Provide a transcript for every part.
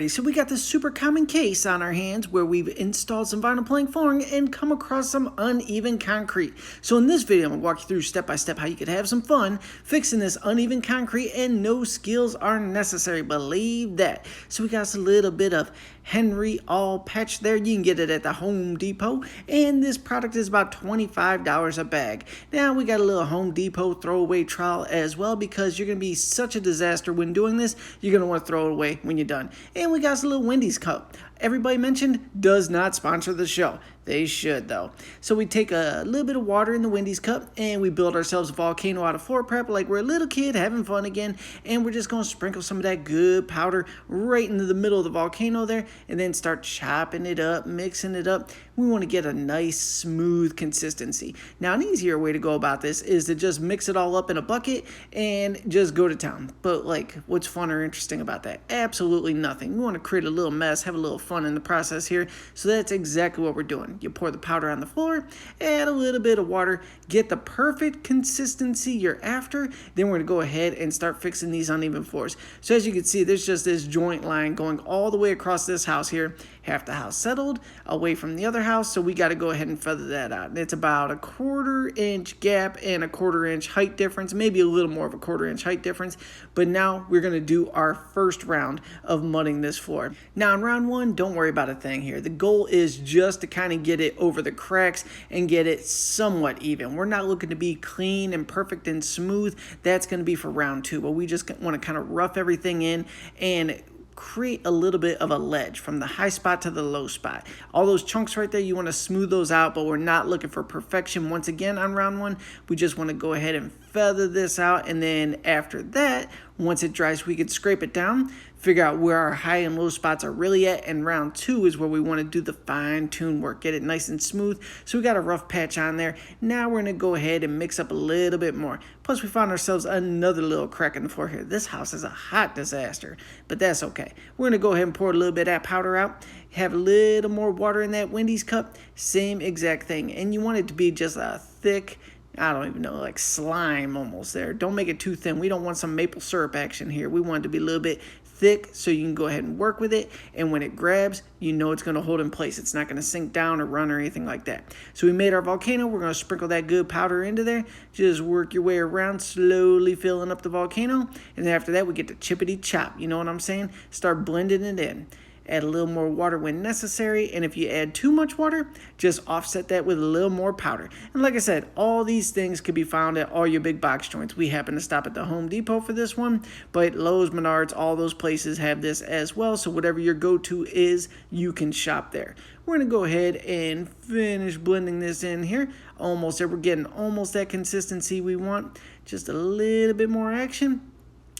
Alrighty, so we got this super common case on our hands where we've installed some vinyl plank flooring and come across some uneven concrete. So in this video, I'm going to walk you through step by step how you could have some fun fixing this uneven concrete, and no skills are necessary, believe that. So we got a little bit of Henry All Patch there. You can get it at the Home Depot, and this product is about $25 a bag. Now we got a little Home Depot throwaway trowel as well, because you're going to be such a disaster when doing this, you're going to want to throw it away when you're done. And we got a little Wendy's cup. Everybody mentioned does not sponsor the show. They should, though. So we take a little bit of water in the Wendy's cup, and we build ourselves a volcano out of floor prep like we're a little kid having fun again. And we're just going to sprinkle some of that good powder right into the middle of the volcano there, and then start chopping it up, mixing it up. We want to get a nice, smooth consistency. Now, an easier way to go about this is to just mix it all up in a bucket and just go to town. But, like, what's fun or interesting about that? Absolutely nothing. We want to create a little mess, have a little fun in the process here. So that's exactly what we're doing. You pour the powder on the floor, add a little bit of water, get the perfect consistency you're after. Then we're going to go ahead and start fixing these uneven floors. So as you can see, there's just this joint line going all the way across this house here. Half the house settled away from the other house, so we got to go ahead and feather that out. It's about a 1/4 inch gap and a 1/4 inch height difference, maybe a little more of a 1/4 inch height difference. But now we're going to do our first round of mudding this floor. Now in round one, don't worry about a thing here. The goal is just to kind of get it over the cracks and get it somewhat even. We're not looking to be clean and perfect and smooth. That's going to be for round two, but we just want to kind of rough everything in and create a little bit of a ledge from the high spot to the low spot. All those chunks right there, you want to smooth those out, but we're not looking for perfection once again on round one. We just want to go ahead and feather this out, and then after that, once it dries, we could scrape it down, figure out where our high and low spots are really at, and round two is where we want to do the fine-tune work, get it nice and smooth. So we got a rough patch on there. Now we're going to go ahead and mix up a little bit more. Plus we found ourselves another little crack in the floor here. This house is a hot disaster, but that's okay. We're going to go ahead and pour a little bit of that powder out, have a little more water in that Wendy's cup, same exact thing. And you want it to be just a thick, I don't even know, like slime almost there. Don't make it too thin. We don't want some maple syrup action here. We want it to be a little bit thick so you can go ahead and work with it. And when it grabs, you know it's going to hold in place. It's not going to sink down or run or anything like that. So we made our volcano. We're going to sprinkle that good powder into there. Just work your way around, slowly filling up the volcano. And then after that, we get to chippity chop. You know what I'm saying? Start blending it in. Add a little more water when necessary, and if you add too much water, just offset that with a little more powder. And like I said, all these things could be found at all your big box joints. We happen to stop at the Home Depot for this one, but Lowe's, Menards, all those places have this as well, so whatever your go-to is, you can shop there. We're going to go ahead and finish blending this in here. Almost there. We're getting almost that consistency we want. Just a little bit more action.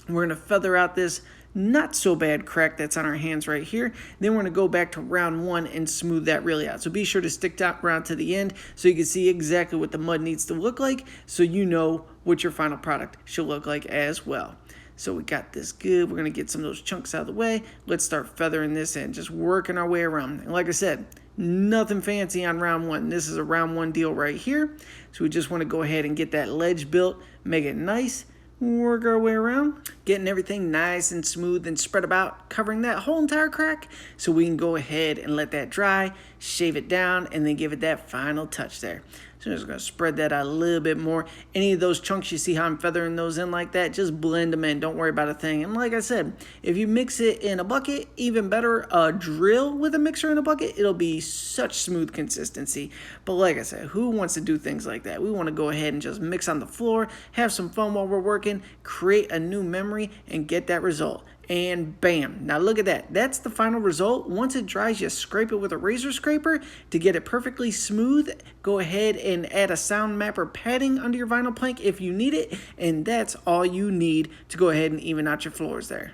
We're going to feather out this not so bad crack that's on our hands right here. Then we're going to go back to round one and smooth that really out. So be sure to stick that round to the end so you can see exactly what the mud needs to look like, so you know what your final product should look like as well. So we got this good. We're going to get some of those chunks out of the way. Let's start feathering this in, just working our way around. And like I said, nothing fancy on round one. This is a round one deal right here. So we just want to go ahead and get that ledge built, make it nice, work our way around, getting everything nice and smooth and spread about, covering that whole entire crack, so we can go ahead and let that dry, shave it down, and then give it that final touch there. So I'm just going to spread that out a little bit more. Any of those chunks, you see how I'm feathering those in like that, just blend them in. Don't worry about a thing. And like I said, if you mix it in a bucket, even better, a drill with a mixer in a bucket, it'll be such smooth consistency. But like I said, who wants to do things like that? We want to go ahead and just mix on the floor, have some fun while we're working, create a new memory, and get that result. And bam. Now look at that. That's the final result. Once it dries, you scrape it with a razor scraper to get it perfectly smooth. Go ahead and add a sound mapper padding under your vinyl plank if you need it. And that's all you need to go ahead and even out your floors there.